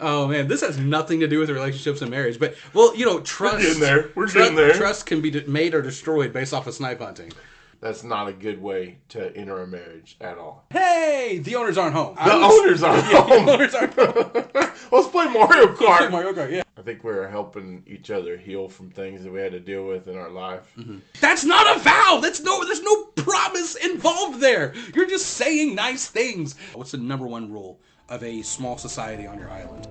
Oh man, this has nothing to do with relationships and marriage. But well, trust. We're getting there. We're getting there. Trust can be made or destroyed based off of snipe hunting. That's not a good way to enter a marriage at all. Hey, the owners aren't home. The owners aren't home. The owners aren't home. Let's play Mario Kart. Let's play Mario Kart, yeah. I think we're helping each other heal from things that we had to deal with in our life. Mm-hmm. That's not a vow. There's no promise involved there. You're just saying nice things. What's the number one rule of a small society on your island?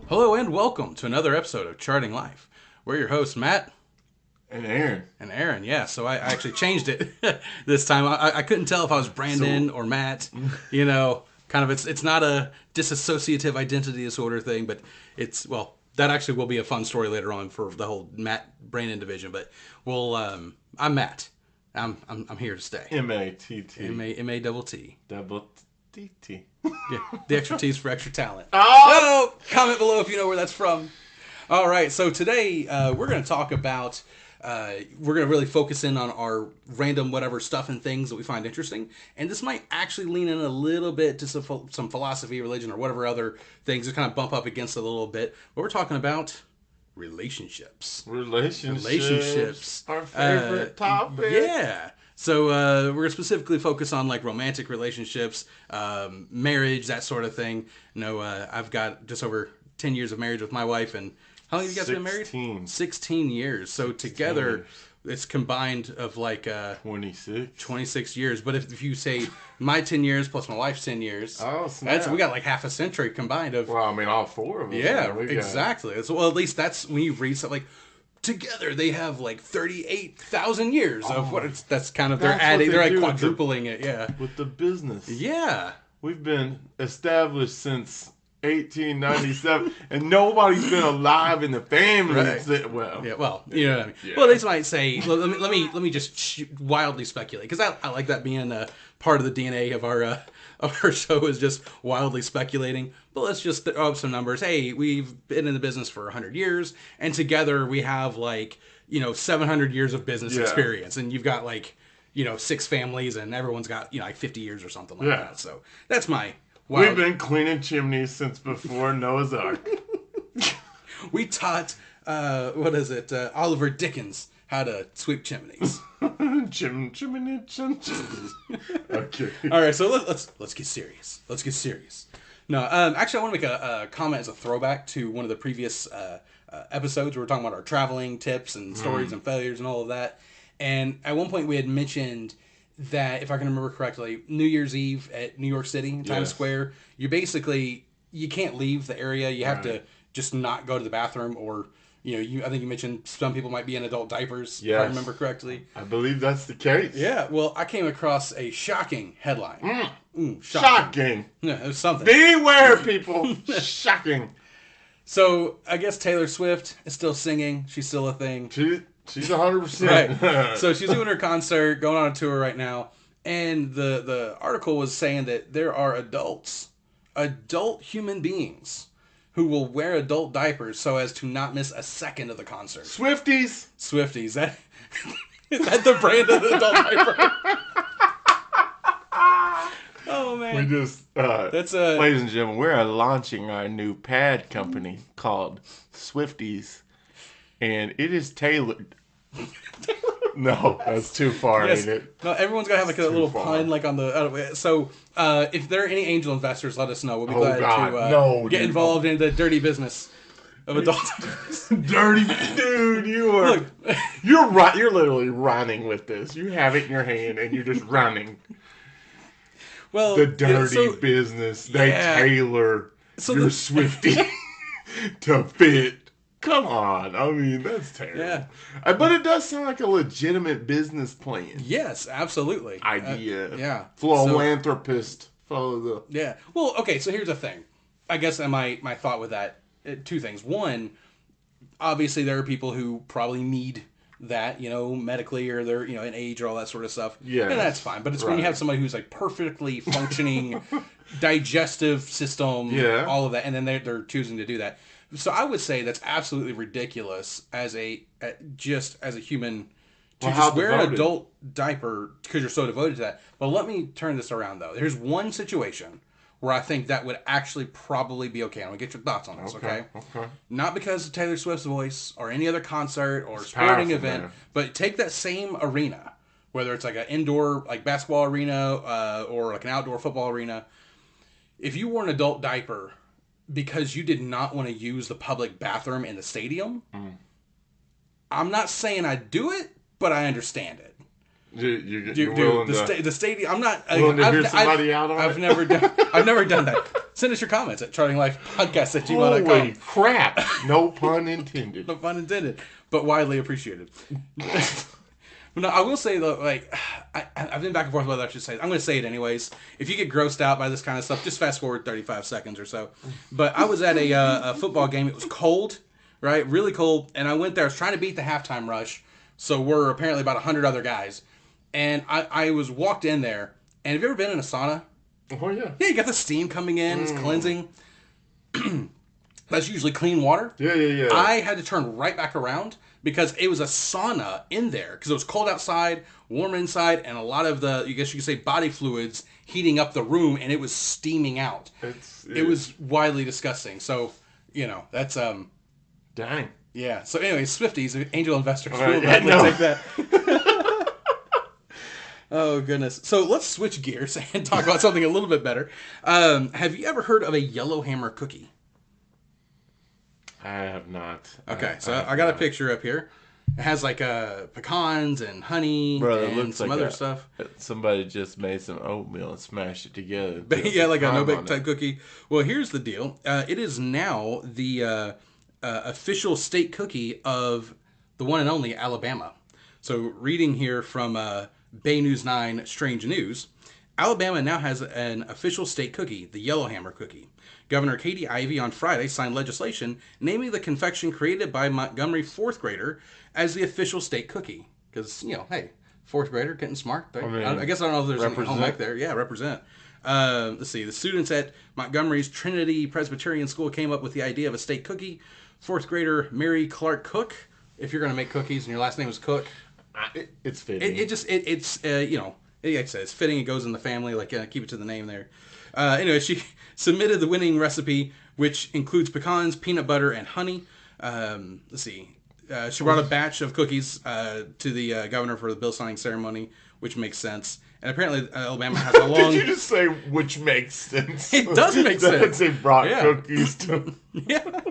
Hello and welcome to another episode of Charting Life. We're your hosts, Matt. And Aaron. And Aaron, yeah. So I actually changed it this time. I couldn't tell if I was Brandon or Matt. Kind of it's not a disassociative identity disorder thing, but that actually will be a fun story later on for the whole Matt-Brandon division. But I'm Matt. I'm here to stay. M-A-T-T. M-A-double-T. Double-T-T. Yeah, the extra T's for extra talent. Oh! Comment below if you know where that's from. All right, so today we're going to talk about, we're going to really focus in on our random whatever stuff and things that we find interesting. And this might actually lean in a little bit to some philosophy, religion, or whatever other things that kind of bump up against it a little bit. But we're talking about relationships. Relationships. Our favorite topic. Yeah. So we're going to specifically focus on like romantic relationships, marriage, that sort of thing. I've got just over 10 years of marriage with my wife, and how long have you guys been married? 16 years. So together, it's combined of like 26 years. But if you say my 10 years plus my wife's 10 years, we got like half a century combined of. Well, I mean, all four of us. Yeah, exactly. Well, at least that's when you read something like. Together, they have like 38,000 years of that's kind of they're adding. They're like quadrupling it. Yeah, with the business. Yeah, we've been established since 1897, and nobody's been alive in the family. Right. Well, yeah. Well, you know what I mean. Yeah. Well, they might say. Let me just wildly speculate because I like that being part of the DNA of our show is just wildly speculating. But let's just throw up some numbers. Hey, we've been in the business for 100 years, and together we have 700 years of business experience, and you've got 6 families, and everyone's got like 50 years or something like that. So that's my. We've been cleaning chimneys since before Noah's Ark. We taught Oliver Dickens how to sweep chimneys. Chimney. Okay. All right, so let's get serious. Let's get serious. No, actually, I want to make a comment as a throwback to one of the previous episodes. We were talking about our traveling tips and stories and failures and all of that. And at one point, we had mentioned that, if I can remember correctly, New Year's Eve at New York City, Times Square, you can't leave the area. You have to just not go to the bathroom, or I think you mentioned some people might be in adult diapers, if I remember correctly. I believe that's the case. Yeah, well, I came across a shocking headline. Shocking. Yeah, it was something. Beware, people. Shocking. So, I guess Taylor Swift is still singing. She's still a thing. She's 100%. Right. So, she's doing her concert, going on a tour right now. And the article was saying that there are adult human beings who will wear adult diapers so as to not miss a second of the concert. Swifties. Is that the brand of the adult diaper? Oh, man. We just, ladies and gentlemen, we're launching our new pad company called Swifties, and it is tailored. No, that's too far, ain't it? No, everyone's got to have a little pun on the... So, if there are any angel investors, let us know. We'll be glad to get involved in the dirty business of adult diapers. Dirty... Dude, you're literally running with this. You have it in your hand, and you're just running. Well, the dirty business. They tailor your Swiftie to fit. Come on. I mean, that's terrible. Yeah. But it does sound like a legitimate business plan. Yes, absolutely. Idea. Yeah. Philanthropist. Follow the... Yeah. Well, okay, so here's the thing. I guess my thought with that, 2 things. One, obviously there are people who probably need that, medically, or they're, in age or all that sort of stuff. Yeah. And that's fine. But it's when you have somebody who's perfectly functioning digestive system, all of that, and then they're choosing to do that. So I would say that's absolutely ridiculous as a human to just wear an adult diaper because you're so devoted to that. But let me turn this around, though. There's one situation where I think that would actually probably be okay. I'm going to get your thoughts on this, okay? Okay. Not because of Taylor Swift's voice or any other concert or sporting event, but take that same arena, whether it's like an indoor like basketball arena or like an outdoor football arena. If you wore an adult diaper because you did not want to use the public bathroom in the stadium, I'm not saying I do it, but I understand it. The stadium. I'm not. Willing to hear somebody out on I've it? never done that. Send us your comments at chartinglifepodcast@gmail.com. Holy crap! No pun intended. No pun intended, but widely appreciated. No, I will say though, like I've been back and forth whether I should say it. I'm going to say it anyways. If you get grossed out by this kind of stuff, just fast forward 35 seconds or so. But I was at a football game. It was cold, right? Really cold, and I went there. I was trying to beat the halftime rush. So we're apparently about 100 other guys. And I was walked in there, and have you ever been in a sauna? Oh, yeah. Yeah, you got the steam coming in, it's cleansing. That's usually clean water. Yeah. I had to turn right back around because it was a sauna in there, because it was cold outside, warm inside, and a lot of the, I guess you could say, body fluids heating up the room, and it was steaming out. It was widely disgusting. So, that's... Dang. Yeah. So anyway, Swifties, angel investors, right. will take that. Oh, goodness. So let's switch gears and talk about something a little bit better. Have you ever heard of a Yellowhammer cookie? I have not. Okay, I got a picture up here. It has like pecans and honey and some other stuff. Somebody just made some oatmeal and smashed it together. Yeah, like a no-bake type cookie. Well, here's the deal. It is now the official state cookie of the one and only Alabama. So reading here from Bay News 9 Strange News, Alabama now has an official state cookie, the Yellowhammer cookie. Governor Katie Ivey on Friday signed legislation naming the confection created by Montgomery fourth grader as the official state cookie. Because, hey, fourth grader, getting smart. Right? I guess I don't know if there's any home back there. Yeah, represent. Let's see. The students at Montgomery's Trinity Presbyterian School came up with the idea of a state cookie. Fourth grader Mary Clark Cook, if you're going to make cookies and your last name is Cook, it's fitting. It's it's fitting. It goes in the family. Like keep it to the name there. Anyway, she submitted the winning recipe, which includes pecans, peanut butter, and honey. Let's see. She brought a batch of cookies to the governor for the bill signing ceremony, which makes sense. And apparently, Alabama has a long. Did you just say which makes sense? It does make sense. They brought cookies to. Yeah.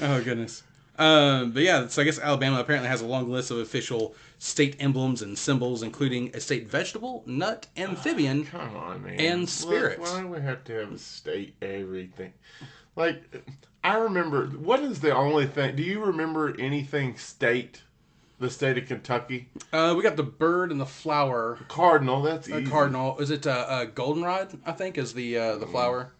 Oh goodness. But yeah, so I guess Alabama apparently has a long list of official state emblems and symbols, including a state vegetable, nut, amphibian, come on, man, and spirit. Why do we have to have a state everything? Like, I remember, what is the only thing, do you remember anything state, the state of Kentucky? We got the bird and the flower. Cardinal, that's easy. Cardinal. Is it goldenrod, I think, is the flower?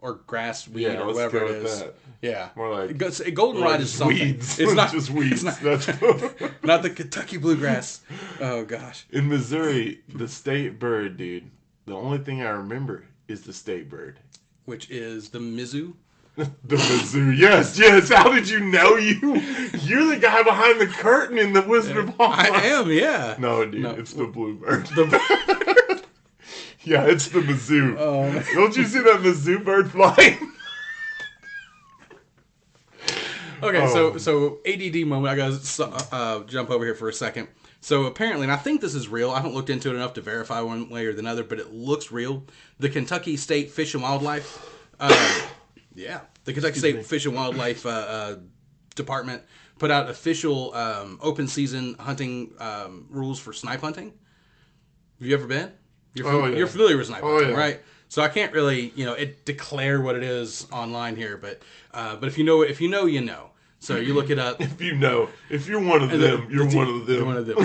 Or grass weed or whatever it is. That. Yeah. More like goldenrod is something. Weeds. It's not just weeds. It's not the Kentucky bluegrass. Oh gosh. In Missouri, the state bird, dude. The only thing I remember is the state bird, which is the Mizzou. The Mizzou. Yes. How did you know? You're the guy behind the curtain in the Wizard of Oz. I am. Yeah. No, dude. No. It's the bluebird. Yeah, it's the Mizzou. Oh, don't you see that Mizzou bird flying? Okay, so ADD moment. I gotta jump over here for a second. So apparently, and I think this is real. I haven't looked into it enough to verify one way or the other, but it looks real. The Kentucky State Fish and Wildlife, the Kentucky State Fish and Wildlife Department put out official open season hunting rules for snipe hunting. Have you ever been? You're familiar with snipe hunting, right? So I can't really, declare what it is online here, but if you know, you know. So you look it up. If you're one of them, you're one of them. You're one of them.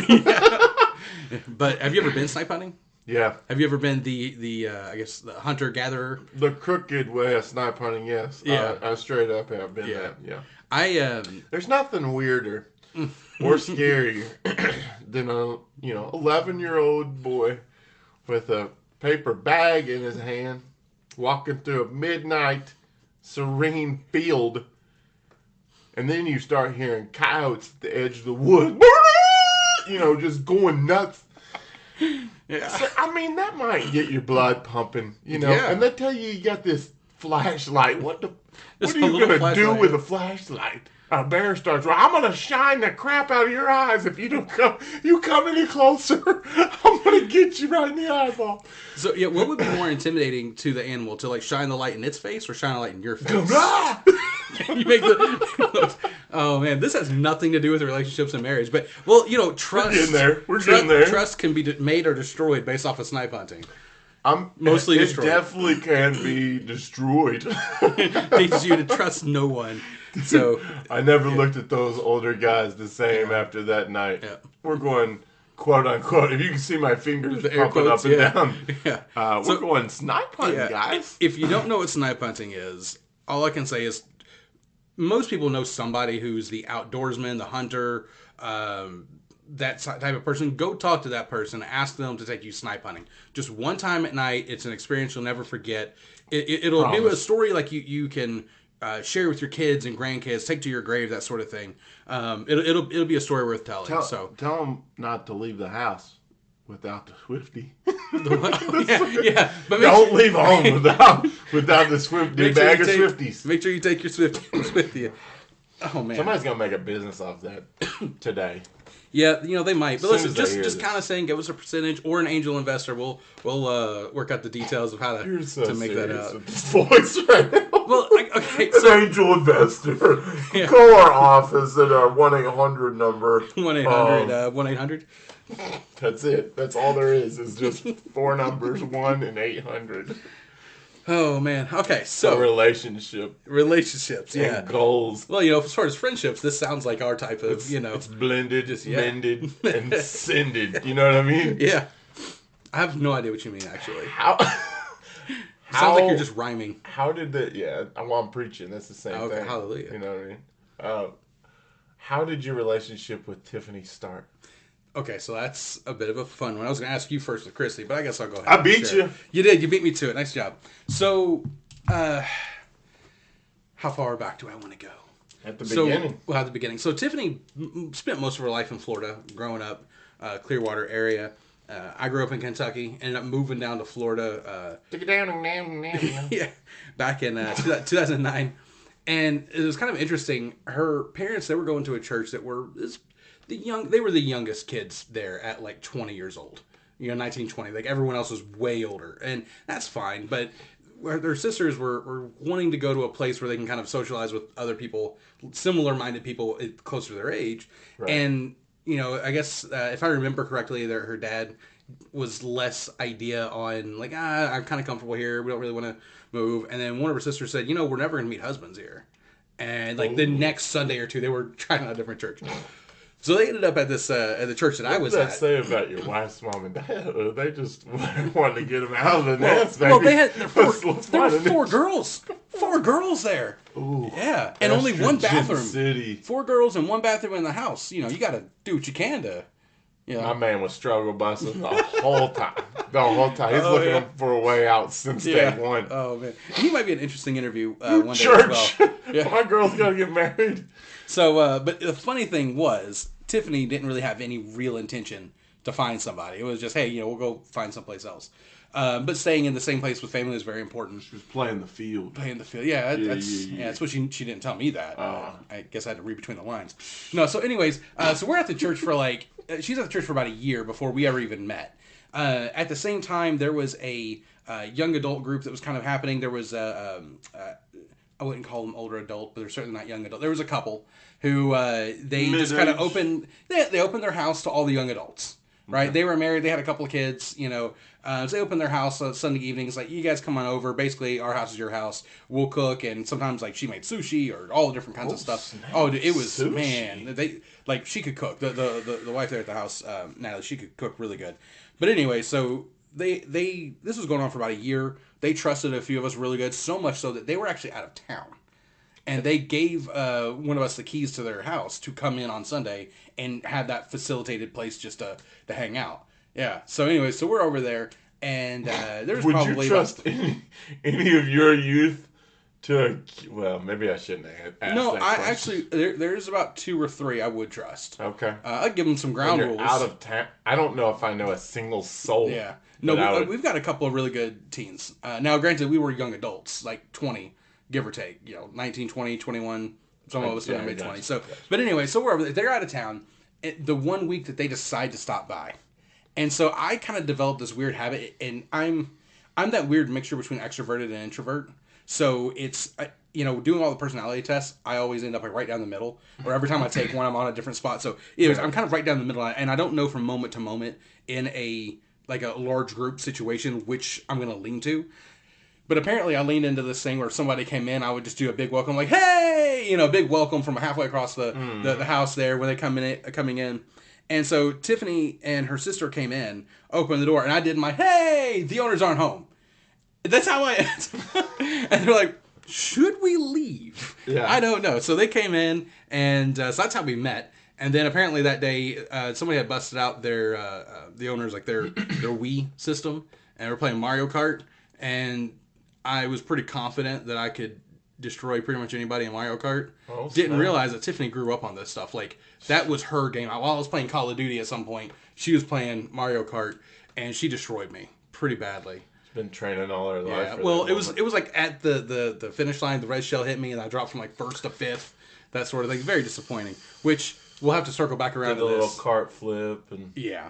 But have you ever been snipe hunting? Yeah. Have you ever been the hunter gatherer? The crooked way of snipe hunting, yes. Yeah. I straight up have been that. Yeah. There's nothing weirder or scarier than a 11-year-old boy with a paper bag in his hand, walking through a midnight serene field, and then you start hearing coyotes at the edge of the woods. just going nuts. Yeah. So, I mean, that might get your blood pumping, Yeah. And they tell you got this flashlight. What are you little gonna do flashlight, with a flashlight? A bear starts. I'm gonna shine the crap out of your eyes if you don't come. You come any closer, I'm gonna get you right in the eyeball. So yeah, what would be more intimidating to the animal, to like shine the light in its face or shine a light in your face? You make the. Oh man, this has nothing to do with relationships and marriage, but trust. We're getting there. Trust can be made or destroyed based off of snipe hunting. Mostly destroyed. It definitely can be destroyed. Teaches you to trust no one. So I never looked at those older guys the same after that night. Yeah. We're going quote unquote. If you can see my fingers pumping up and down. Yeah. We're going snipe hunting, guys. If you don't know what snipe hunting is, all I can say is most people know somebody who's the outdoorsman, the hunter, that type of person. Go talk to that person. Ask them to take you snipe hunting. Just one time at night. It's an experience you'll never forget. It'll be a story like you can share with your kids and grandkids, take to your grave, that sort of thing. It'll be a story worth telling. Tell them not to leave the house without the Swifty. Yeah. But don't leave home without the Swifty bag of Swifties. Make sure you take your Swifties with you. Oh man, somebody's gonna make a business off that today. Yeah, they might. But listen, just kind of saying, give us a percentage or an angel investor. We'll work out the details of how to make that out. With this voice right now. Well, okay, an angel investor. Yeah. Call our office at our 1-800 number. 1-800. That's it. That's all there is. It's just 4 numbers, 1 and 800. Oh man. Okay, so relationships, yeah, and goals. Well, as far as friendships, this sounds like our type of, it's blended, mended, and sended. You know what I mean? Yeah. I have no idea what you mean, actually. Sounds like you're just rhyming. How did I'm preaching. That's the same thing. Hallelujah. You know what I mean? How did your relationship with Tiffany start? Okay, so that's a bit of a fun one. I was going to ask you first with Christy, but I guess I'll go ahead. I beat you. You did. You beat me to it. Nice job. So, how far back do I want to go? At the beginning. Well, at the beginning. So, Tiffany spent most of her life in Florida, growing up, Clearwater area. I grew up in Kentucky, ended up moving down to Florida. Yeah, back in 2009. And it was kind of interesting. Her parents, they were going to a church that they were the youngest kids there at like 20 years old. 19, 20. Like everyone else was way older. And that's fine. But their sisters were wanting to go to a place where they can kind of socialize with other people, similar-minded people closer to their age. Right. And, I guess if I remember correctly, her dad was less idea on like, I'm kind of comfortable here. We don't really want to move. And then one of her sisters said, we're never going to meet husbands here. And like the next Sunday or two, they were trying out a different church. So they ended up at this at the church that I was at. What does that say about your wife's mom and dad? They just wanted to get them out of the nest, baby. Well, there were 4 girls. 4 girls there. Ooh, yeah, and only one bathroom. City. 4 girls and 1 bathroom in the house. You got to do what you can to. My man was struggle busting the whole time. He's looking for a way out since day one. Oh man, he might be an interesting interview one day church. As well. Yeah. My girl's gotta get married. So, but the funny thing was, Tiffany didn't really have any real intention to find somebody. It was just, hey, we'll go find someplace else. But staying in the same place with family is very important. She was playing the field. Yeah, that's what she didn't tell me that. I guess I had to read between the lines. No, so anyways, so we're at the church for she's at the church for about a year before we ever even met. At the same time, there was a young adult group that was kind of happening. There was I wouldn't call them older adult, but they're certainly not young adult. There was a couple who they just kind of opened. They opened their house to all the young adults. Right, they were married. They had a couple of kids. So they opened their house on Sunday evenings. Like, you guys come on over. Basically, our house is your house. We'll cook, and sometimes she made sushi or all the different kinds of stuff. Snap. Oh, dude, it was sushi. Man. She could cook. The wife there at the house, Natalie, she could cook really good. But anyway, so this was going on for about a year. They trusted a few of us really good, so much so that they were actually out of town. And they gave one of us the keys to their house to come in on Sunday and have that facilitated place just to hang out. Yeah. So anyway, so we're over there, and there's Would probably you trust any of your youth Well, maybe I shouldn't have asked No, that I question. actually there's about 2 or 3 I would trust. Okay. I'd give them some When ground you're rules. out of town, I don't know if I know a single soul. Yeah. No, we've got a couple of really good teens. Now, granted, we were young adults, like 20, give or take. 19, 20, 21. Some of us in their mid 20s. So, but anyway, so we're over there. They're out of town. The one week that they decide to stop by, and so I kind of developed this weird habit, and I'm that weird mixture between extroverted and introvert. So it's doing all the personality tests, I always end up like right down the middle. Or every time I take one, I'm on a different spot. So anyways, I'm kind of right down the middle, and I don't know from moment to moment in a large group situation which I'm gonna lean to. But apparently, I leaned into this thing where if somebody came in, I would just do a big welcome, like "Hey," big welcome from halfway across the house there when they coming in. And so Tiffany and her sister came in, opened the door, and I did my "Hey, the owners aren't home." That's how I and they're like, "Should we leave?" Yeah. I don't know. So they came in, and so that's how we met. And then apparently that day, somebody had busted out their the owners like their Wii system, and we're playing Mario Kart. And I was pretty confident that I could destroy pretty much anybody in Mario Kart. Oh, Didn't realize that Tiffany grew up on this stuff. Like that was her game. While I was playing Call of Duty at some point, she was playing Mario Kart, and she destroyed me pretty badly. Been training all her life. Yeah, well, it was like at the finish line, the red shell hit me, and I dropped from like first to fifth, that sort of thing. Very disappointing. Which we'll have to circle back around did to a this. little cart flip and Yeah,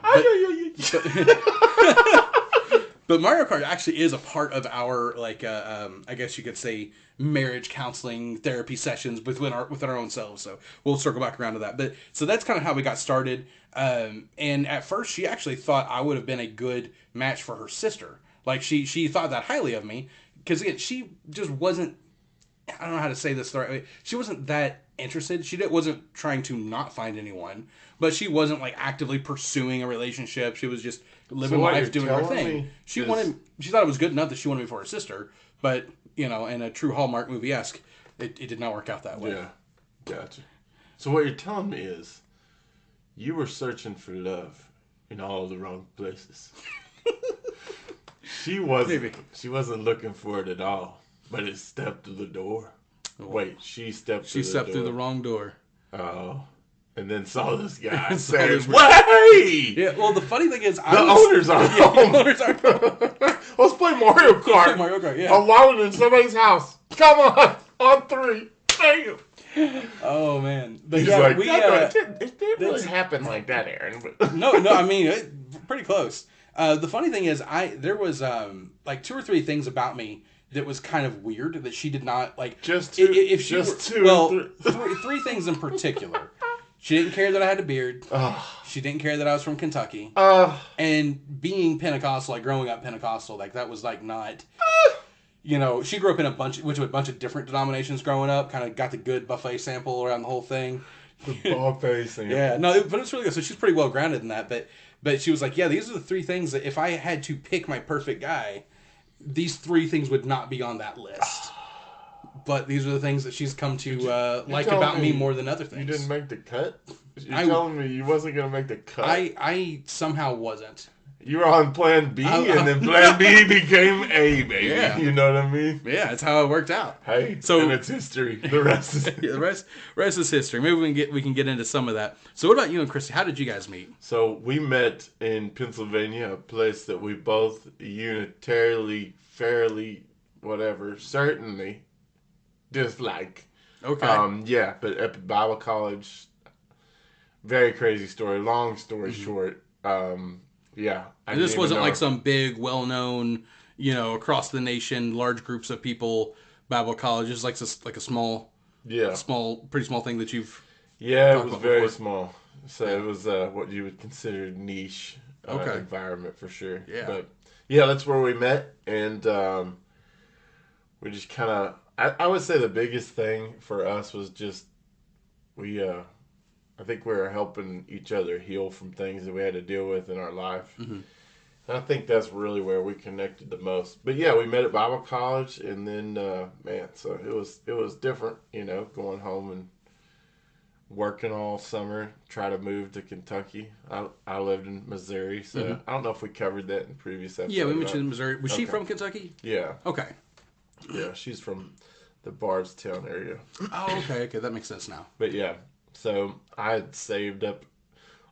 but Mario Kart actually is a part of our I guess you could say marriage counseling therapy sessions within our own selves. So we'll circle back around to that. But so that's kind of how we got started. And at first, she actually thought I would have been a good match for her sister. Like she thought that highly of me because again she just wasn't. I don't know how to say this the right way. She wasn't that interested. She wasn't trying to not find anyone, but she wasn't like actively pursuing a relationship. She was just living life, doing her thing. She thought it was good enough that she wanted me for her sister, but in a true Hallmark movie-esque, it did not work out that way. Yeah, gotcha. So what you're telling me is, you were searching for love in all the wrong places. She wasn't. Maybe. She wasn't looking for it at all. But it stepped through the door. Wait, she stepped through the door. She stepped through the wrong door. Oh. And then saw this guy saying, "Wait!" Yeah, well, the funny thing is, the owners are home. The owners are home. Let's play Mario Kart. Mario Kart, yeah. Alone in somebody's house. Come on 3. Bam. Oh, man. But he's yeah, like, it didn't really happen like that, Aaron. No, I mean, pretty close. The funny thing is, there was like 2 or 3 things about me that was kind of weird that she did not like. Just two. If she just were, 2. Well, three things in particular. She didn't care that I had a beard. She didn't care that I was from Kentucky. And being Pentecostal, like growing up Pentecostal, like that was like not. She grew up in went to a bunch of different denominations growing up. Kind of got the good buffet sample around the whole thing. The buffet sample. Yeah, no, but it's really good. So she's pretty well grounded in that. But she was like, yeah, these are the 3 things that if I had to pick my perfect guy, these 3 things would not be on that list. But these are the things that she's come to like about me more than other things. You didn't make the cut? You're telling me you wasn't going to make the cut? I somehow wasn't. You were on plan B, and then plan B became A, baby. Yeah. You know what I mean? Yeah, that's how it worked out. Hey, and it's history. The rest is yeah, the rest is history. Maybe we can get into some of that. So what about you and Christy? How did you guys meet? So we met in Pennsylvania, a place that we both unitarily, fairly, whatever, certainly dislike. Okay. Yeah, but at Bible college, very crazy story. Long story short, yeah. And this wasn't like some big, well-known, across the nation, large groups of people Bible college. It's like a small, pretty small thing that you've. Yeah, it was very small. So it was what you would consider niche environment for sure. Yeah. But yeah, that's where we met, and we just kind of. I would say the biggest thing for us was just I think we were helping each other heal from things that we had to deal with in our life. Mm-hmm. And I think that's really where we connected the most. But yeah, we met at Bible college, and then so it was different, going home and working all summer, try to move to Kentucky. I lived in Missouri, so I don't know if we covered that in previous episodes. Yeah, we mentioned Missouri. Was she from Kentucky? Yeah. Okay. Yeah, she's from the Bardstown area. Oh, okay, that makes sense now. But yeah, so I had saved up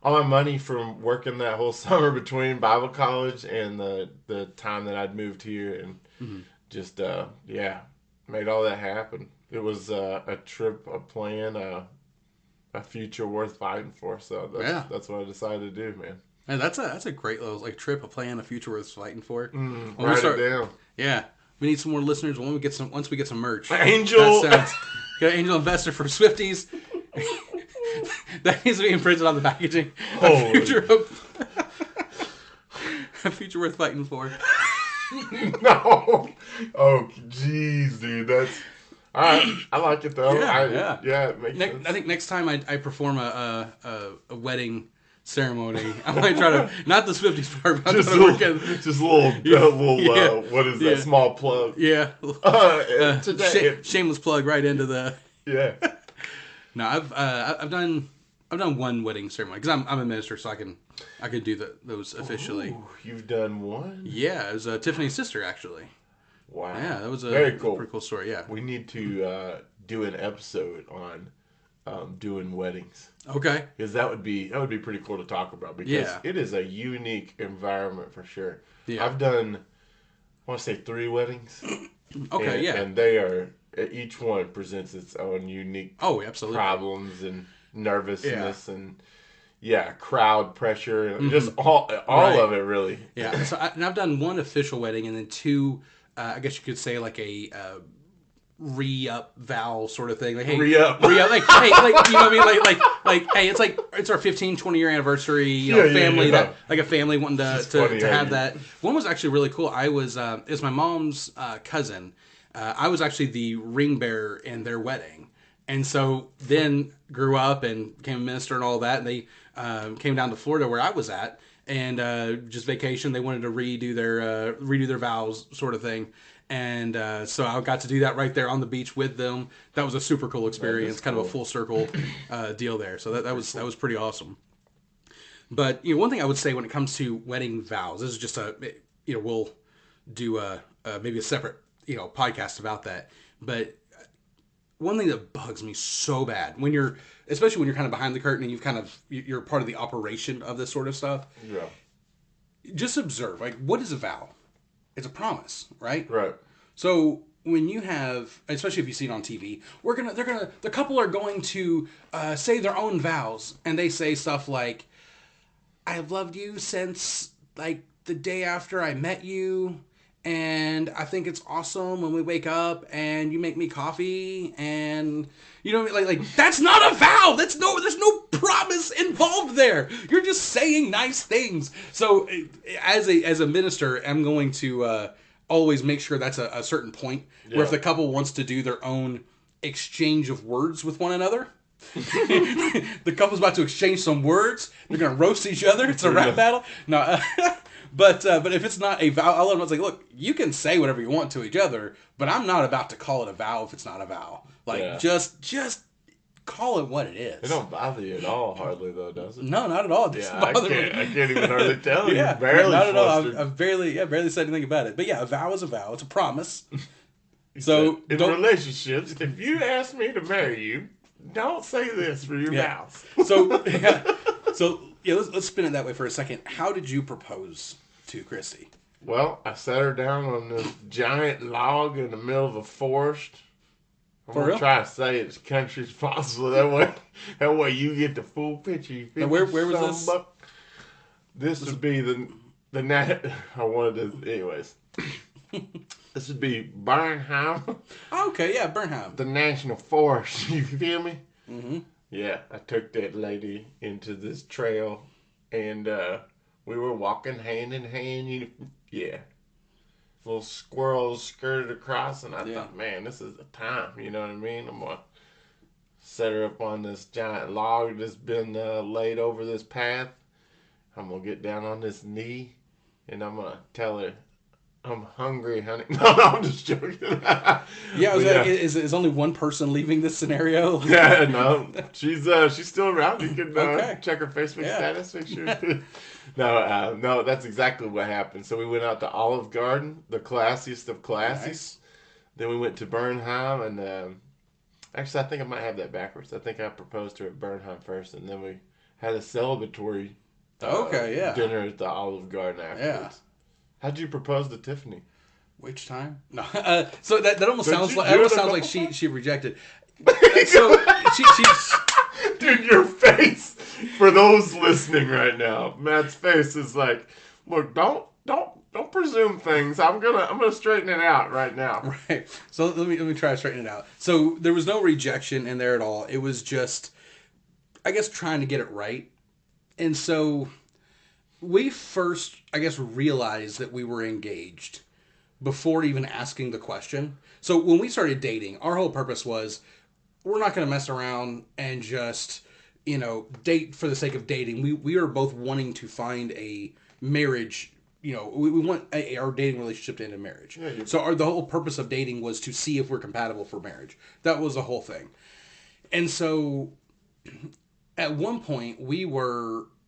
all my money from working that whole summer between Bible college and the time that I'd moved here, and just made all that happen. It was a trip, a plan, a future worth fighting for. So that's what I decided to do, man. And that's a great little like trip, a plan, a future worth fighting for. Write it down. Yeah, we need some more listeners. Once we get some merch. Angel, got an angel investor for Swifties. That needs to be imprinted on the packaging. A future worth fighting for. No. Oh, jeez, dude. That's all right. I like it though. Yeah. It makes sense. I think next time I perform a wedding ceremony, I might try to not the Swifties part, but just a little what is that small plug? Yeah. Today, shameless plug right into the. Yeah. No, I've done one wedding ceremony because I'm a minister, so I can do those officially. Ooh, you've done one? Yeah, it was Tiffany's sister actually. Wow. Yeah, that was very cool. Pretty cool story. Yeah. We need to do an episode on doing weddings. Okay. Because that would be pretty cool to talk about because it is a unique environment for sure. Yeah. I've done, I want to say 3 weddings. Okay. And they are. Each one presents its own unique problems and nervousness and crowd pressure and just all of it really. Yeah. So I've done one official wedding and then 2, I guess you could say like a re-up vow sort of thing. Like, hey, re-up. Like, hey, like, you know what I mean? Like, hey, it's our 15, 20 year anniversary, family that like a family wanting to have that. One was actually really cool. I was, it's my mom's cousin. I was actually the ring bearer in their wedding. And so then grew up and became a minister and all that. And they came down to Florida where I was at and just vacation. They wanted to redo their vows sort of thing. And so I got to do that right there on the beach with them. That was a super cool experience, kind of a full circle deal there. So that was pretty awesome. But one thing I would say when it comes to wedding vows, this is just we'll do maybe a separate podcast about that. But one thing that bugs me so bad especially when you're kind of behind the curtain and you're part of the operation of this sort of stuff. Yeah. Just observe, like, what is a vow? It's a promise, right? Right. So when you have, especially if you see it on TV, the couple are going to say their own vows, and they say stuff like, "I have loved you since like the day after I met you, and I think it's awesome when we wake up and you make me coffee," and like that's not a vow. There's no promise involved there. You're just saying nice things. So as a minister, I'm going to always make sure that's a certain point where if the couple wants to do their own exchange of words with one another, the couple's about to exchange some words. They're going to roast each other. It's a rap battle. No, but if it's not a vow, I'll let them say, look, you can say whatever you want to each other, but I'm not about to call it a vow if it's not a vow. Like, just call it what it is. It don't bother you at all, hardly, though, does it? No, not at all. I can't even hardly tell you. Barely not at all. I've barely said anything about it. But yeah, a vow is a vow. It's a promise. So in relationships, if you ask me to marry you, don't say this for your vows. Let's spin it that way for a second. How did you propose to Christy? Well, I sat her down on this giant log in the middle of a forest. I'm going to try to say it as country as possible. That way you get the full picture. Now where was this? This would be the net. I wanted to, anyways. This would be Bernheim. Okay, yeah, Bernheim. The national forest. You feel me? Mm-hmm. Yeah, I took that lady into this trail, and we were walking hand in hand. Little squirrels skirted across, and I thought, man, this is the time. You know what I mean? I'm going to set her up on this giant log that's been laid over this path. I'm going to get down on this knee, and I'm going to tell her, I'm hungry, honey. No, I'm just joking. Is only one person leaving this scenario? Yeah, no. She's still around. You can check her Facebook status, make sure. No, that's exactly what happened. So we went out to Olive Garden, the classiest of classies. Then we went to Bernheim, and actually, I think I might have that backwards. I think I proposed to her at Bernheim first, and then we had a celebratory Okay, yeah. dinner at the Olive Garden Yeah. afterwards. How'd you propose to Tiffany? Which time? No. So that almost Did sounds you like do it almost it a sounds like couple she rejected. So she's Dude, your face. For those listening right now, Matt's face is like, look, don't presume things. I'm gonna straighten it out right now. right. So let me try to straighten it out. So there was no rejection in there at all. It was just, I guess, trying to get it right. And so we first, I guess, realized that we were engaged before even asking the question. So when we started dating, our whole purpose was we're not going to mess around and just, date for the sake of dating. We are both wanting to find a marriage. We want our dating relationship to end in marriage. Yeah, so the whole purpose of dating was to see if we're compatible for marriage. That was the whole thing. And so at one point we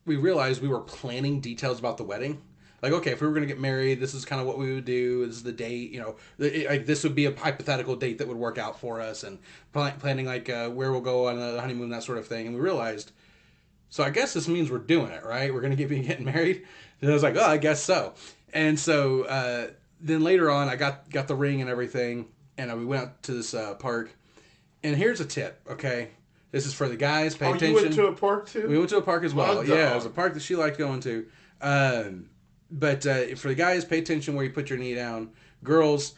realized we were planning details about the wedding. Like, okay, if we were going to get married, this is kind of what we would do. This is the date, like this would be a hypothetical date that would work out for us, and planning like where we'll go on the honeymoon, that sort of thing. And we realized, so I guess this means we're doing it, right? We're going to be getting married. And I was like, oh, I guess so. And so then later on, I got the ring and everything, and we went out to this park. And here's a tip, okay? This is for the guys. Pay attention. You went to a park too? We went to a park as well. Yeah, it was a park that she liked going to. But for the guys, pay attention where you put your knee down. Girls,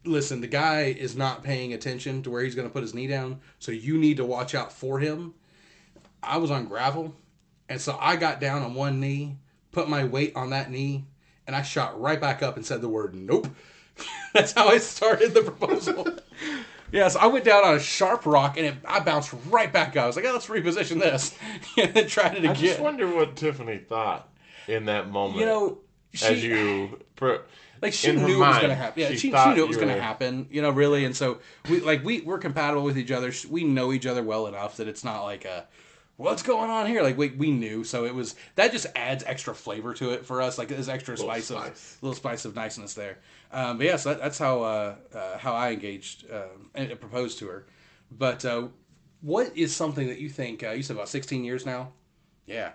listen, the guy is not paying attention to where he's going to put his knee down, so you need to watch out for him. I was on gravel, and so I got down on one knee, put my weight on that knee, and I shot right back up and said the word nope. That's how I started the proposal. Yeah, so I went down on a sharp rock, and I bounced right back up. I was like, oh, let's reposition this. And then tried it again. I just wonder what Tiffany thought in that moment. She knew it was going to happen. Yeah, she knew it was going to happen, really. And so we're compatible with each other. We know each other well enough that it's not like what's going on here? Like we knew. So that just adds extra flavor to it for us. Like there's extra little spice of niceness there. But yeah, so that's how I engaged and proposed to her. But what is something that you think, you said about 16 years now? Yeah.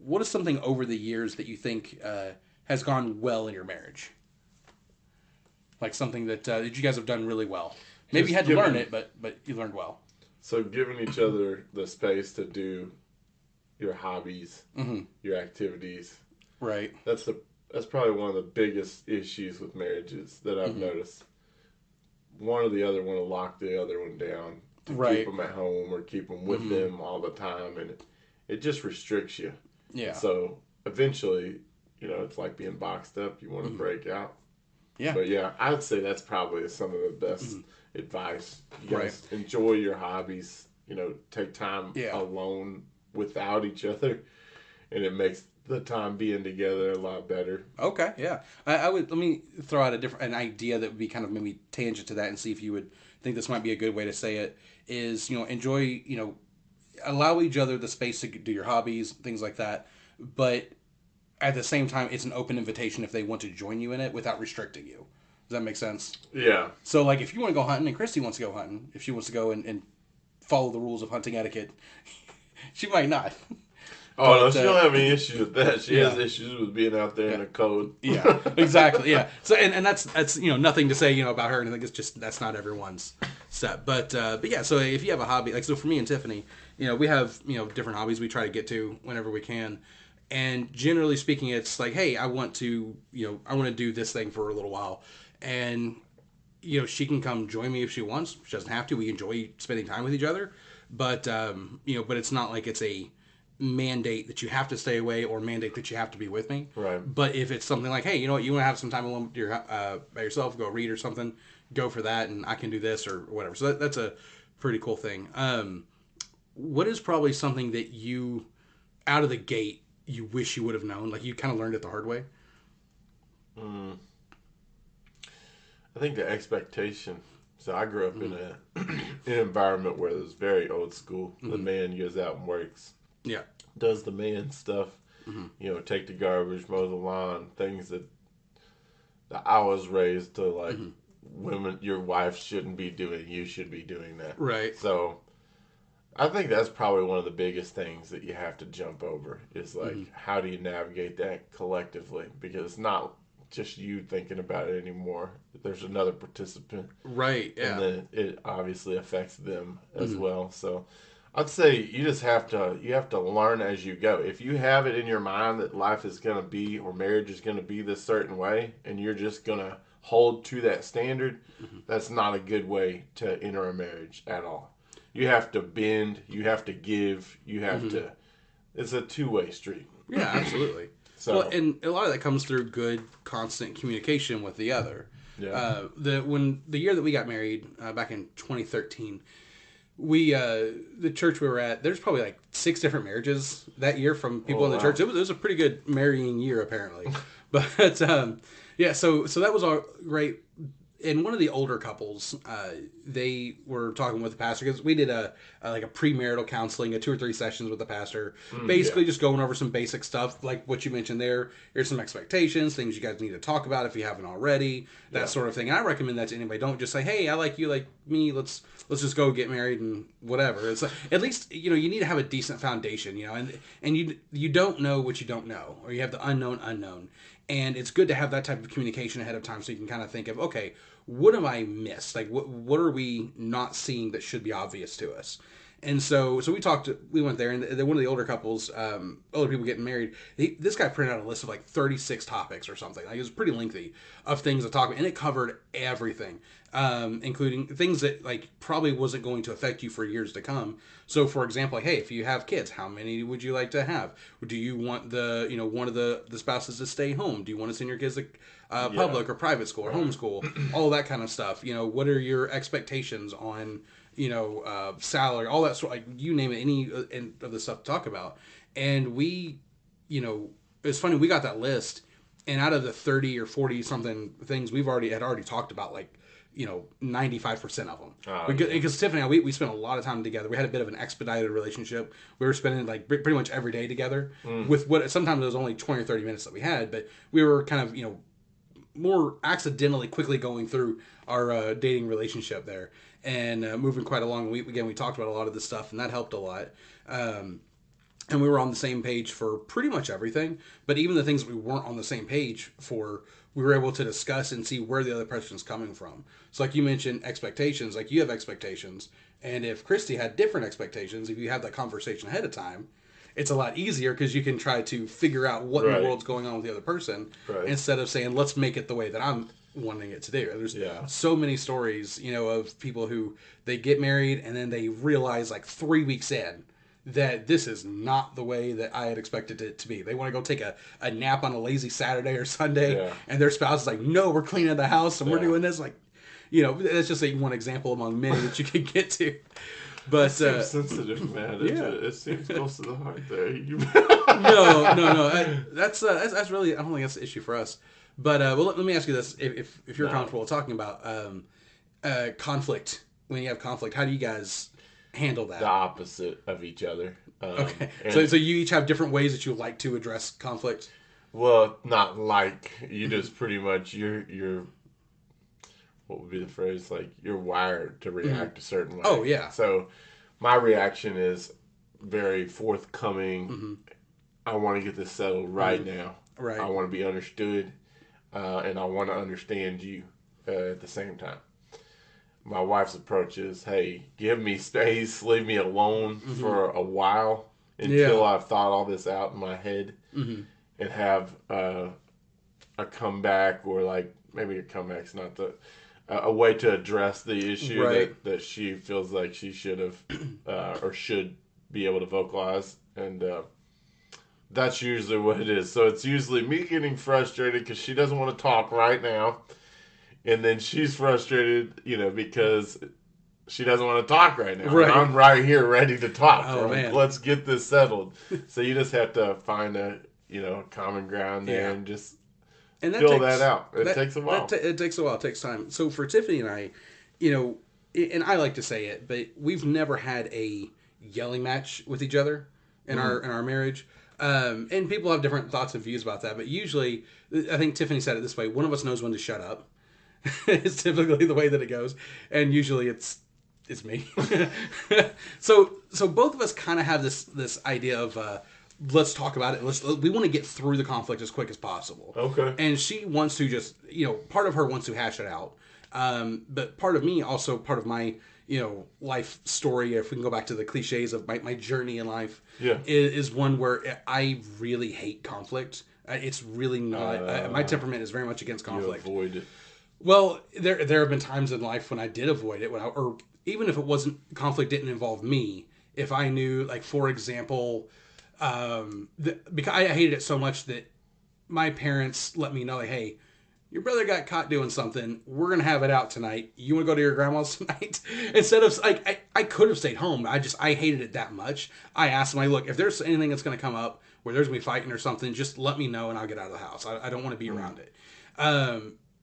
What is something over the years that you think has gone well in your marriage? Like something that you guys have done really well. Maybe you had to learn it, but you learned well. So giving each other the space to do your hobbies, your activities. Right. That's probably one of the biggest issues with marriages that I've noticed. One or the other want to lock the other one down to keep them at home or keep them with them all the time, and it just restricts you. Yeah. So eventually, it's like being boxed up. You want to break out. Yeah. But yeah, I would say that's probably some of the best advice. You guys enjoy your hobbies. Take time alone without each other, and it makes the time being together a lot better. Okay, yeah. Let me throw out an idea that would be kind of maybe tangent to that, and see if you would think this might be a good way to say it. Is enjoy allow each other the space to do your hobbies, things like that, but at the same time, it's an open invitation if they want to join you in it without restricting you. Does that make sense? Yeah. So, like, if you want to go hunting, and Christy wants to go hunting, if she wants to go and follow the rules of hunting etiquette, she might not. Oh, no, she don't have any issues with that. She has issues with being out there in the cold. Yeah, exactly, yeah. So, and that's nothing to say, about her. And I think it's just, that's not everyone's set. But yeah, so if you have a hobby, like, so for me and Tiffany, we have, different hobbies we try to get to whenever we can. And generally speaking, it's like, hey, I want to do this thing for a little while. And, she can come join me if she wants. She doesn't have to. We enjoy spending time with each other. But, but it's not like it's a mandate that you have to stay away or mandate that you have to be with me. Right. But if it's something like, hey, you know what, you want to have some time alone by yourself, go read or something, go for that, and I can do this or whatever. So that's a pretty cool thing. What is probably something that you, out of the gate, you wish you would have known? Like you kind of learned it the hard way? I think the expectation. So I grew up in an environment where it was very old school. The man goes out and works. Yeah. Does the man stuff. Take the garbage, mow the lawn, things that I was raised to your wife shouldn't be doing, you should be doing that. Right. So I think that's probably one of the biggest things that you have to jump over is like, how do you navigate that collectively? Because it's not just you thinking about it anymore. There's another participant. Right. Yeah. And then it obviously affects them as well. So I'd say you have to learn as you go. If you have it in your mind that life is going to be, or marriage is going to be this certain way, and you're just going to hold to that standard, that's not a good way to enter a marriage at all. You have to bend, you have to give, you have to. It's a two-way street. Yeah, absolutely. So, well, and a lot of that comes through good, constant communication with the other. Yeah. When the year that we got married back in 2013, we the church we were at, there's probably like 6 different marriages that year from people in the church. It was a pretty good marrying year apparently. But yeah, so that was all great. And one of the older couples, they were talking with the pastor because we did a premarital counseling, 2 or 3 sessions with the pastor, basically just going over some basic stuff like what you mentioned there. Here's some expectations, things you guys need to talk about if you haven't already, that sort of thing. And I recommend that to anybody. Don't just say, "Hey, I like you, like me. Let's just go get married and whatever." It's like, at least you need to have a decent foundation, and you don't know what you don't know, or you have the unknown. And it's good to have that type of communication ahead of time so you can kind of think of, okay, what have I missed? Like, what are we not seeing that should be obvious to us? And so we went there, and one of the older couples, older people getting married, this guy printed out a list of like 36 topics or something. Like, it was pretty lengthy of things to talk about, and it covered everything, including things that like probably wasn't going to affect you for years to come. So, for example, like, hey, if you have kids, how many would you like to have? Do you want one of the spouses to stay home? Do you want to send your kids to public or private school or homeschool? All that kind of stuff. What are your expectations on salary, all that sort, like, you name it, any of the stuff to talk about. And we, it's funny, we got that list, and out of the 30 or 40 something things we've already talked about, like, 95% of them. Because Tiffany and I, we spent a lot of time together. We had a bit of an expedited relationship. We were spending like pretty much every day together with what sometimes it was only 20 or 30 minutes that we had, but we were kind of, more accidentally quickly going through our dating relationship there and moving quite along. We talked about a lot of this stuff, and that helped a lot. And we were on the same page for pretty much everything, but even the things that we weren't on the same page for, we were able to discuss and see where the other person's coming from. So like you mentioned expectations, like you have expectations, and if Christy had different expectations, if you have that conversation ahead of time, it's a lot easier because you can try to figure out what in the world's going on with the other person instead of saying, let's make it the way that I'm wanting it to do. There's so many stories, of people who they get married and then they realize like 3 weeks in that this is not the way that I had expected it to be. They want to go take a nap on a lazy Saturday or Sunday, and their spouse is like, no, we're cleaning the house and we're doing this. Like, that's just one example among many that you can get to. But it seems sensitive, man. It seems close to the heart there. No. That's really, I don't think that's the issue for us. But let me ask you this: if you're comfortable talking about conflict, when you have conflict, how do you guys handle that? The opposite of each other. Okay, so you each have different ways that you like to address conflict. Well, not like you just pretty much you're. What would be the phrase? Like, you're wired to react a certain way. Oh, yeah. So my reaction is very forthcoming. I want to get this settled right now. Right. I want to be understood, and I want to understand you at the same time. My wife's approach is, hey, give me space, leave me alone for a while until I've thought all this out in my head and have a comeback, or like, maybe a comeback's not the... a way to address the issue that she feels like she should have or should be able to vocalize. And that's usually what it is. So it's usually me getting frustrated because she doesn't want to talk right now. And then she's frustrated, because she doesn't want to talk right now. Right. I'm right here ready to talk. Oh, man. Let's get this settled. So you just have to find a common ground there and just... And fill that out. It takes a while. It takes a while. It takes time. So for Tiffany and I, and I like to say it, but we've never had a yelling match with each other in our marriage. And people have different thoughts and views about that. But usually, I think Tiffany said it this way: one of us knows when to shut up. It's typically the way that it goes, and usually it's me. So both of us kind of have this idea of let's talk about it. We want to get through the conflict as quick as possible. Okay. And she wants to just part of her wants to hash it out, but part of me also part of my life story. If we can go back to the cliches of my journey in life, is one where I really hate conflict. It's really not. My temperament is very much against conflict. You avoid it. Well, there have been times in life when I did avoid it, or even if it wasn't conflict didn't involve me. If I knew, like for example, because I hated it so much that my parents let me know, like, hey, your brother got caught doing something. We're gonna have it out tonight. You want to go to your grandma's tonight? Instead of like, I could have stayed home. I hated it that much. I asked them, like, look, if there's anything that's gonna come up where there's gonna be fighting or something, just let me know and I'll get out of the house. I don't want to be around it.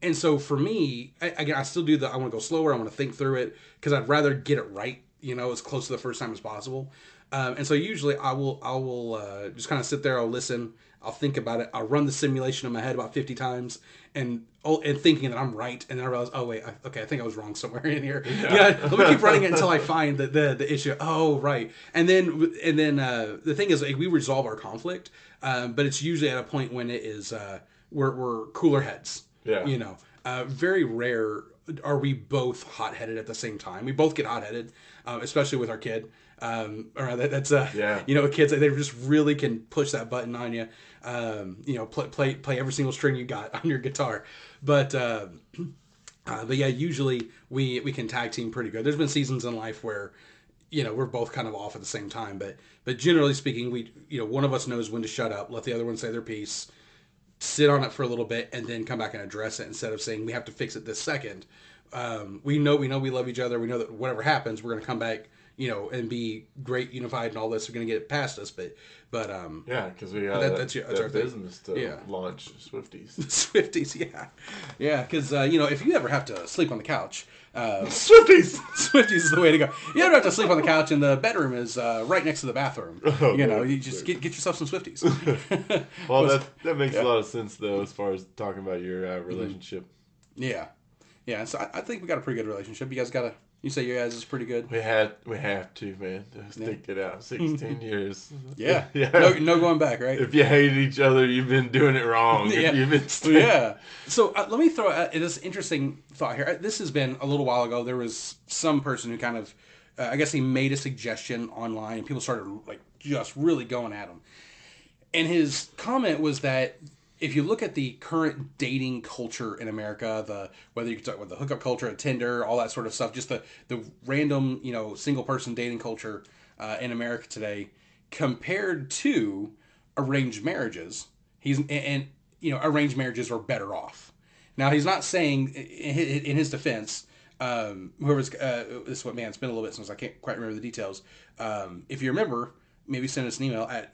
And so for me, I still do I want to go slower. I want to think through it because I'd rather get it right, as close to the first time as possible. And so usually I will just kind of sit there. I'll listen. I'll think about it. I'll run the simulation in my head about 50 times and thinking that I'm right. And then I realize, oh wait, I think I was wrong somewhere in here. Yeah. Let me keep running it until I find the issue. Oh, right. And then the thing is, like, we resolve our conflict, but it's usually at a point when it is we're cooler heads. Yeah. Very rare are we both hot-headed at the same time. We both get hot-headed, especially with our kid. That's kids, they just really can push that button on you. Play every single string you got on your guitar. But yeah, usually we can tag team pretty good. There's been seasons in life where we're both kind of off at the same time, but generally speaking, we one of us knows when to shut up, let the other one say their piece, sit on it for a little bit, and then come back and address it instead of saying we have to fix it this second. We know we love each other. We know that whatever happens, we're going to come back, and be great, unified, and all this. We're going to get it past us, but yeah, because we got that's our business to launch Swifties. Swifties, yeah, because if you ever have to sleep on the couch, Swifties is the way to go. You ever have to sleep on the couch and the bedroom is right next to the bathroom. You just get yourself some Swifties. Well, that makes a lot of sense though, as far as talking about your relationship. Yeah. So I think we got a pretty good relationship. You guys you say your guys is pretty good. We have to, man. Stick it out. 16 years. Yeah. No going back, right? If you hate each other, you've been doing it wrong. Yeah. So let me throw out this interesting thought here. This has been a little while ago. There was some person who kind of, I guess he made a suggestion online, and people started like just really going at him. And his comment was that if you look at the current dating culture in America, whether you can talk about the hookup culture, Tinder, all that sort of stuff, just the random, single person dating culture in America today, compared to arranged marriages, arranged marriages are better off. Now, he's not saying, in his defense, whoever's it's been a little bit since I can't quite remember the details. If you remember, maybe send us an email at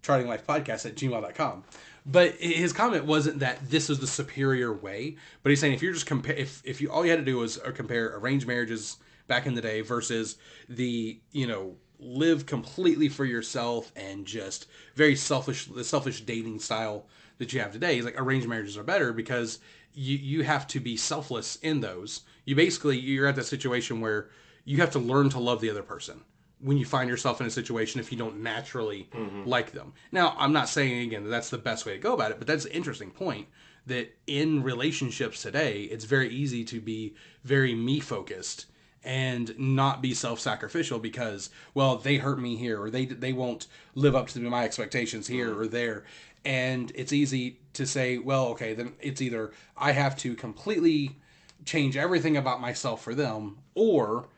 chartinglifepodcast@gmail.com. But his comment wasn't that this is the superior way, but he's saying if you're just if you all you had to do was compare arranged marriages back in the day versus the live completely for yourself and just the selfish dating style that you have today. He's like, arranged marriages are better because you have to be selfless in those. You're at that situation where you have to learn to love the other person when you find yourself in a situation if you don't naturally like them. Now, I'm not saying, again, that that's the best way to go about it, but that's an interesting point that in relationships today, it's very easy to be very me-focused and not be self-sacrificial because, well, they hurt me here, or they won't live up to my expectations here or there. And it's easy to say, well, okay, then it's either I have to completely change everything about myself for them, or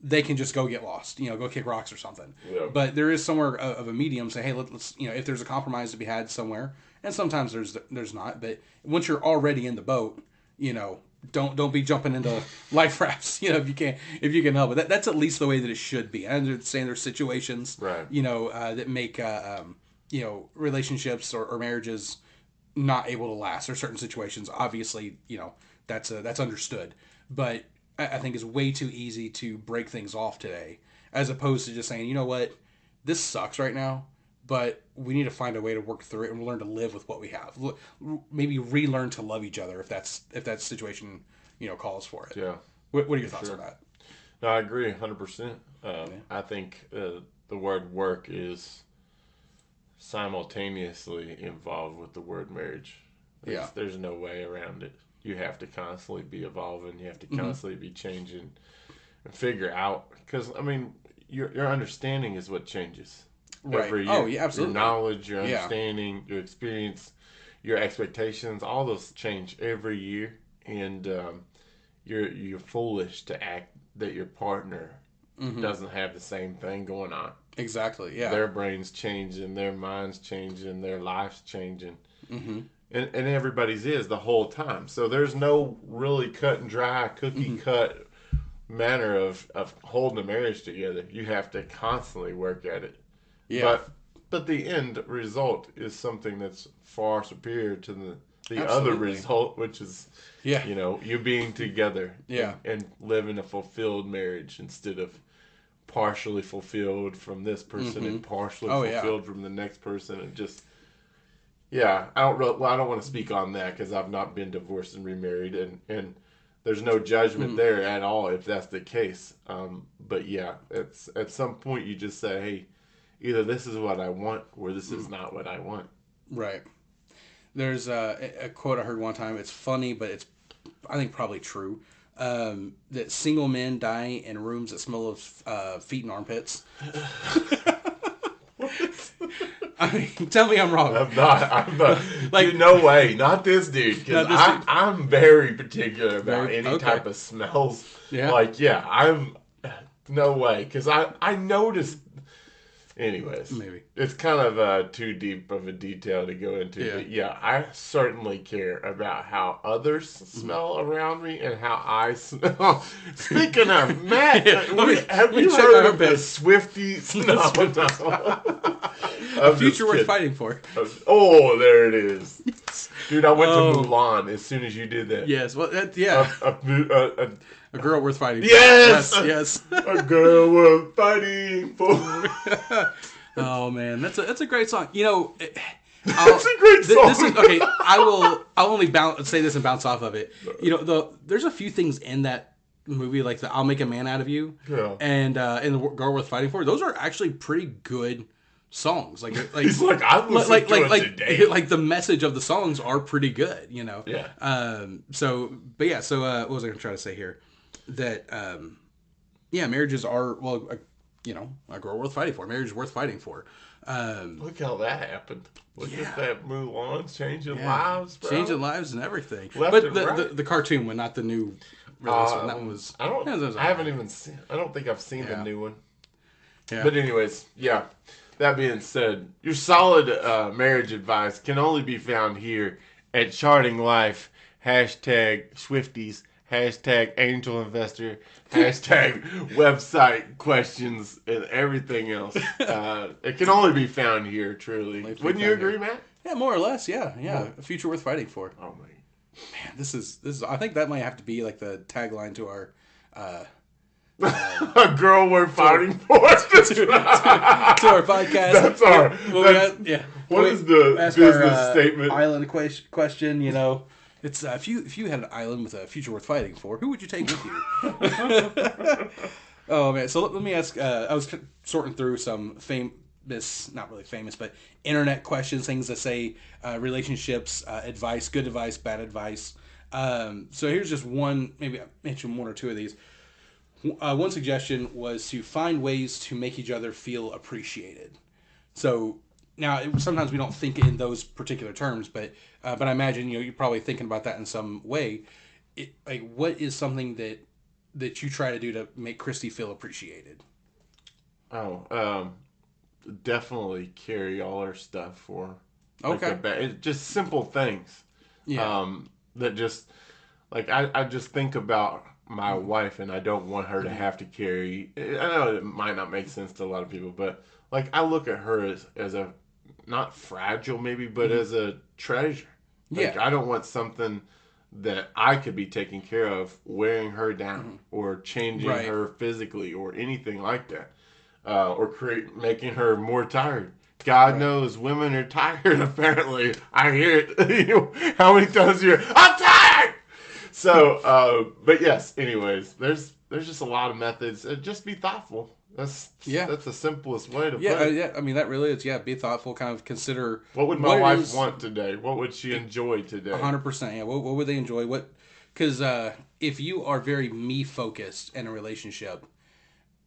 they can just go get lost, go kick rocks or something. Yeah. But there is somewhere of a medium. Say, hey, let's if there's a compromise to be had somewhere, and sometimes there's not. But once you're already in the boat, don't be jumping into life rafts. If you can help it. That's at least the way that it should be. I understand there's situations, right? That make relationships or marriages not able to last. Or certain situations, obviously, that's understood. But I think it's way too easy to break things off today, as opposed to just saying, you know what, this sucks right now, but we need to find a way to work through it and learn to live with what we have. Maybe relearn to love each other if that situation calls for it. Yeah. What are your thoughts on that? No, I agree 100%. I think the word work is simultaneously involved with the word marriage. There's no way around it. You have to constantly be evolving. You have to constantly be changing and figure out. Because, I mean, your understanding is what changes. Right. Every year. Oh, yeah, absolutely. Your knowledge, your understanding, your experience, your expectations, all those change every year. And you're foolish to act that your partner doesn't have the same thing going on. Exactly, yeah. Their brains changing, their minds changing, their lives changing. And everybody's is the whole time. So there's no really cut and dry, cookie cut manner of holding a marriage together. You have to constantly work at it. Yeah. But the end result is something that's far superior to the Absolutely. other result, which is you being together and living a fulfilled marriage instead of partially fulfilled from this person and partially fulfilled from the next person, and just I don't want to speak on that because I've not been divorced and remarried, and there's no judgment there at all if that's the case. But it's at some point you just say, hey, either this is what I want or this is not what I want. Right. There's a quote I heard one time. It's funny, but it's, I think, probably true. That single men die in rooms that smell of feet and armpits. I mean, tell me I'm wrong. I'm not. Like, dude, no way. Not this dude. Because I'm very particular about any type of smells. Yeah. I'm... No way. Because I noticed... Anyways, maybe it's kind of too deep of a detail to go into. Yeah. But I certainly care about how others smell around me and how I smell. Speaking of Matt, have you heard of the Swifties? No. A future worth fighting for. Oh, there it is. Dude, I went to Mulan as soon as you did that. Yes, well, a girl worth fighting for. Yes. A girl worth fighting for. Oh man, that's a great song. It's a great song. This is okay. I'll only say this and bounce off of it. There's a few things in that movie, like the "I'll Make a Man Out of You" and the "Girl Worth Fighting For." Those are actually pretty good songs. He's like, I've listened to it today. Like the message of the songs are pretty good. Yeah. So what was I going to try to say here? That marriages are a girl worth fighting for. Marriage is worth fighting for. Look how that happened. Look at that Mulan changing lives, bro. Changing lives and everything. The cartoon one, not the new release one. That one was... I haven't even seen... I don't think I've seen the new one. Yeah. But anyways, that being said, your solid marriage advice can only be found here at Charting Life. #Swifties. #Angel Investor. #website questions and everything else. It can only be found here, truly. Wouldn't you agree, Matt? Yeah, more or less. Yeah. A future worth fighting for. Oh man, this is. I think that might have to be like the tagline to our. A girl worth fighting for. to our podcast. That's our. What is the business statement? Island question. It's if you had an island with a future worth fighting for, who would you take with you? Oh man, so let me ask. I was sorting through some not really famous, but internet questions, things that say relationships, advice, good advice, bad advice. So here's just one. Maybe I mentioned one or two of these. One suggestion was to find ways to make each other feel appreciated. So now, sometimes we don't think in those particular terms, but I imagine you're probably thinking about that in some way. What is something that you try to do to make Christy feel appreciated? Definitely carry all her stuff for. Okay. It's just simple things. Yeah. That just I just think about my wife, and I don't want her to have to carry. I know it might not make sense to a lot of people, but I look at her as a not fragile maybe, but as a treasure. I don't want something that I could be taking care of wearing her down or changing her physically or anything like that, or making her more tired. God knows women are tired, apparently. I hear it. How many times you hear, I'm tired! So, but yes, anyways, there's just a lot of methods. Just be thoughtful. That's the simplest way to put it. Yeah, I mean, that really is, be thoughtful, kind of consider. What would my wife want today? What would she enjoy today? 100%, yeah. What would they enjoy? Because if you are very me-focused in a relationship,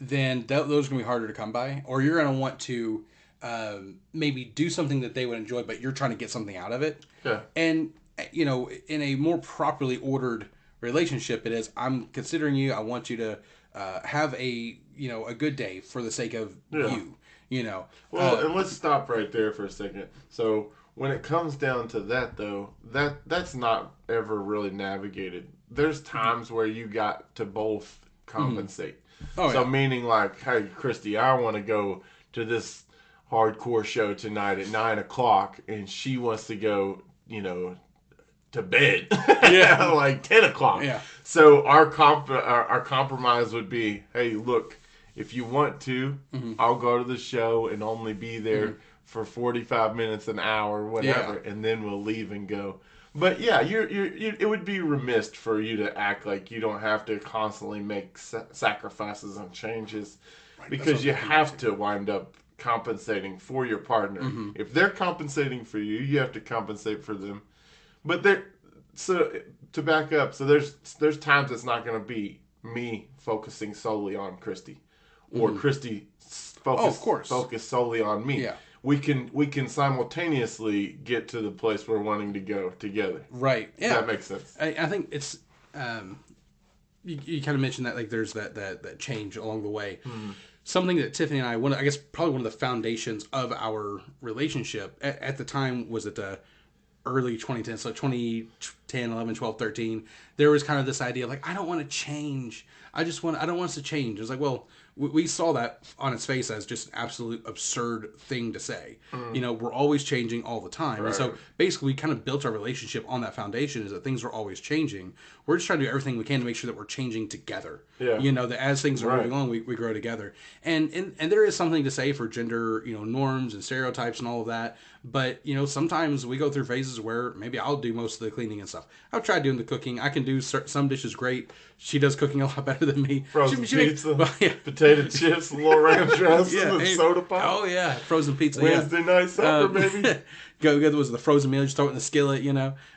then those are going to be harder to come by. Or you're going to want to maybe do something that they would enjoy, but you're trying to get something out of it. Yeah. And, in a more properly ordered relationship, it is, I'm considering you, I want you to have a good day for the sake of you. Well, and let's stop right there for a second. So when it comes down to that, though, that's not ever really navigated. There's times where you got to both compensate. Meaning like, hey, Christy, I want to go to this hardcore show tonight at 9:00, and she wants to go, to bed. Like 10:00. Yeah. So our compromise would be, hey, look, if you want to, I'll go to the show and only be there for 45 minutes, an hour, whatever, and then we'll leave and go. But yeah, it would be remiss for you to act like you don't have to constantly make sacrifices and changes, because you have to wind up compensating for your partner. If they're compensating for you, you have to compensate for them. But so to back up, so there's times it's not going to be me focusing solely on Christy, or Christy focus solely on me. Yeah. We can simultaneously get to the place we're wanting to go together. Right. Yeah. Does that make sense? I think it's you kind of mentioned that, like, there's that change along the way. Something that Tiffany and I guess probably one of the foundations of our relationship at the time was at the early 2010s, so 2010, 11, 12, 13, there was kind of this idea of like, I don't want to change. I don't want us to change. It was like, well, we saw that on its face as just an absolute absurd thing to say. We're always changing all the time. Right. And so basically we kind of built our relationship on that foundation, is that things are always changing. We're just trying to do everything we can to make sure that we're changing together. Yeah. That as things are moving along, we grow together. And there is something to say for gender, norms and stereotypes and all of that. But, sometimes we go through phases where maybe I'll do most of the cleaning and stuff. I've tried doing the cooking. I can do some dishes great. She does cooking a lot better than me. Frozen pizza, potato chips, a little ranch dressing, and soda pop. Oh, yeah. Frozen pizza. Wednesday night supper, baby. Go was the frozen meal, just throw it in the skillet,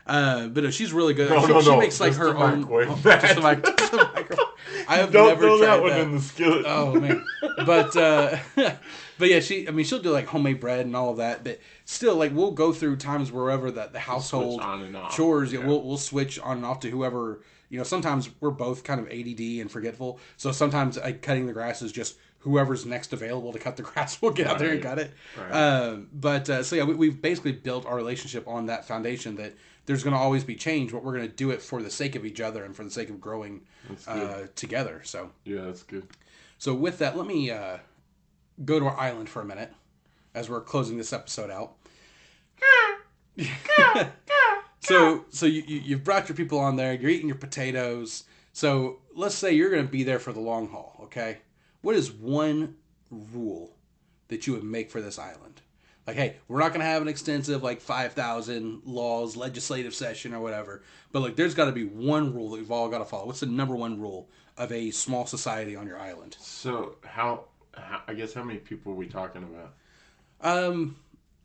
But no, she's really good. She makes like her own. Just the microwave. I have Don't never throw tried that one in the skillet. Oh man, but yeah, she'll do like homemade bread and all of that. But still, like, we'll go through times wherever the household chores. Yeah. We'll switch on and off to whoever. Sometimes we're both kind of ADD and forgetful. So sometimes cutting the grass is just whoever's next available to cut the grass will get out there and cut it. Right. So yeah, we've basically built our relationship on that foundation that there's going to always be change, but we're going to do it for the sake of each other and for the sake of growing together. So yeah, that's good. So with that, let me go to our island for a minute as we're closing this episode out. So you've brought your people on there. You're eating your potatoes. So let's say you're going to be there for the long haul. Okay, what is one rule that you would make for this island? Like, hey, we're not going to have an extensive, 5,000 laws, legislative session or whatever. But, there's got to be one rule that we've all got to follow. What's the number one rule of a small society on your island? So, how many people are we talking about?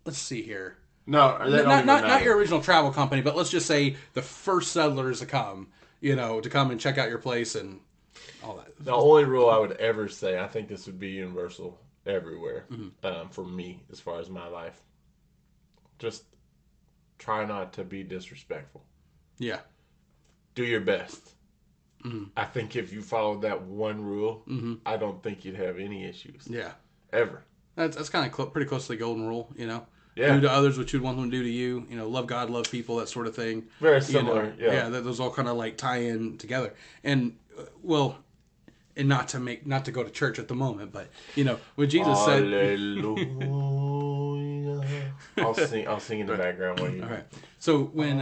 Let's see here. No, not your original travel company, but let's just say the first settlers to come, to come and check out your place and all that. The only rule I would ever say, I think this would be universal everywhere, for me, as far as my life. Just try not to be disrespectful. Yeah. Do your best. I think if you followed that one rule, I don't think you'd have any issues. Yeah. Ever. That's kind of pretty close to the golden rule, Yeah. Do to others what you'd want them to do to you. Love God, love people, that sort of thing. Very similar. Yeah. Those all kind of tie in together. And and not to go to church at the moment, but when Jesus Hallelujah. I'll sing in the background while you. All right. So when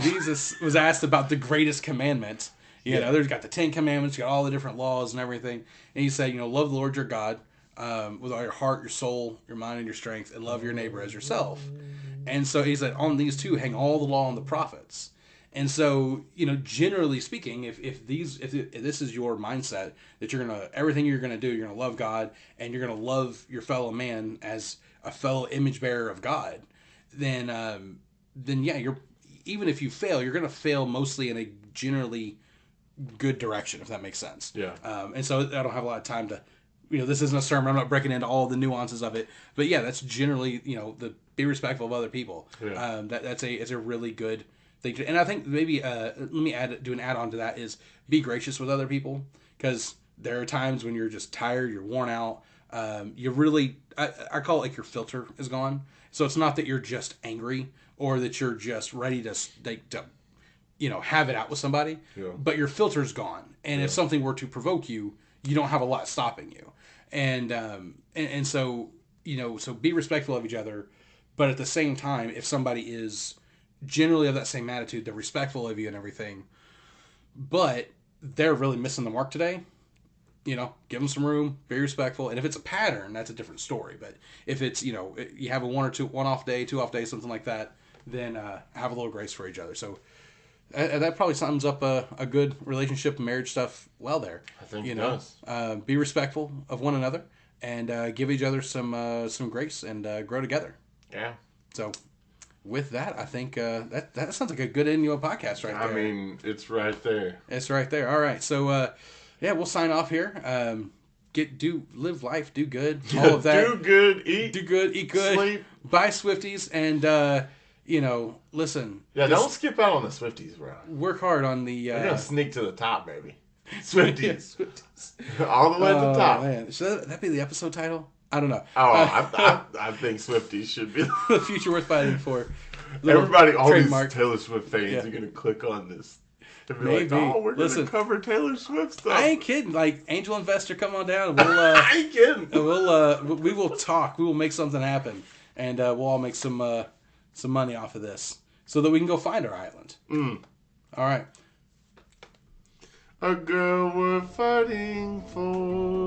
Jesus was asked about the greatest commandment, there's got the 10 Commandments, you got all the different laws and everything, and he said, love the Lord your God with all your heart, your soul, your mind, and your strength, and love your neighbor as yourself. And so he said, on these two hang all the law and the prophets. And so, generally speaking, if this is your mindset that everything you're gonna do, you're gonna love God and you're gonna love your fellow man as a fellow image bearer of God, then yeah, even if you fail, you're gonna fail mostly in a generally good direction, if that makes sense. Yeah. And so I don't have a lot of time to, this isn't a sermon. I'm not breaking into all the nuances of it, but yeah, that's generally, be respectful of other people. Yeah. It's a really good thing to, and I think maybe let me do an add-on to that is be gracious with other people, because there are times when you're just tired, you're worn out, you really, I call it like your filter is gone. So it's not that you're just angry or that you're just ready to have it out with somebody, but your filter's gone. And if something were to provoke you, you don't have a lot stopping you. And so, so be respectful of each other. But at the same time, if somebody is generally of that same attitude, they're respectful of you and everything, but they're really missing the mark today, give them some room, be respectful. And if it's a pattern, that's a different story. But if it's, you have a one off day, 2 off day, something like that, then have a little grace for each other. So that probably sums up a good relationship, marriage stuff well there. I think it does. Be respectful of one another and give each other some grace and grow together. Yeah. So with that, I think that sounds like a good end to a podcast right there. I mean, it's right there. It's right there. All right. So we'll sign off here. Live life, do good, all of that. Do good, eat good, sleep, buy Swifties, and listen. Yeah, don't skip out on the Swifties, bro. Work hard on the. We're gonna sneak to the top, baby. Swifties, all the way to the top. Man. Should that be the episode title? I don't know. I think Swifties should be the future worth fighting for. Everybody, all trademark. These Taylor Swift fans are gonna click on this. Maybe. Like, we're gonna cover Taylor Swift stuff. I ain't kidding. Like, angel investor, come on down. We'll, I ain't kidding. We will talk. We will make something happen, and we'll all make some money off of this, so that we can go find our island. All right. A girl we're fighting for.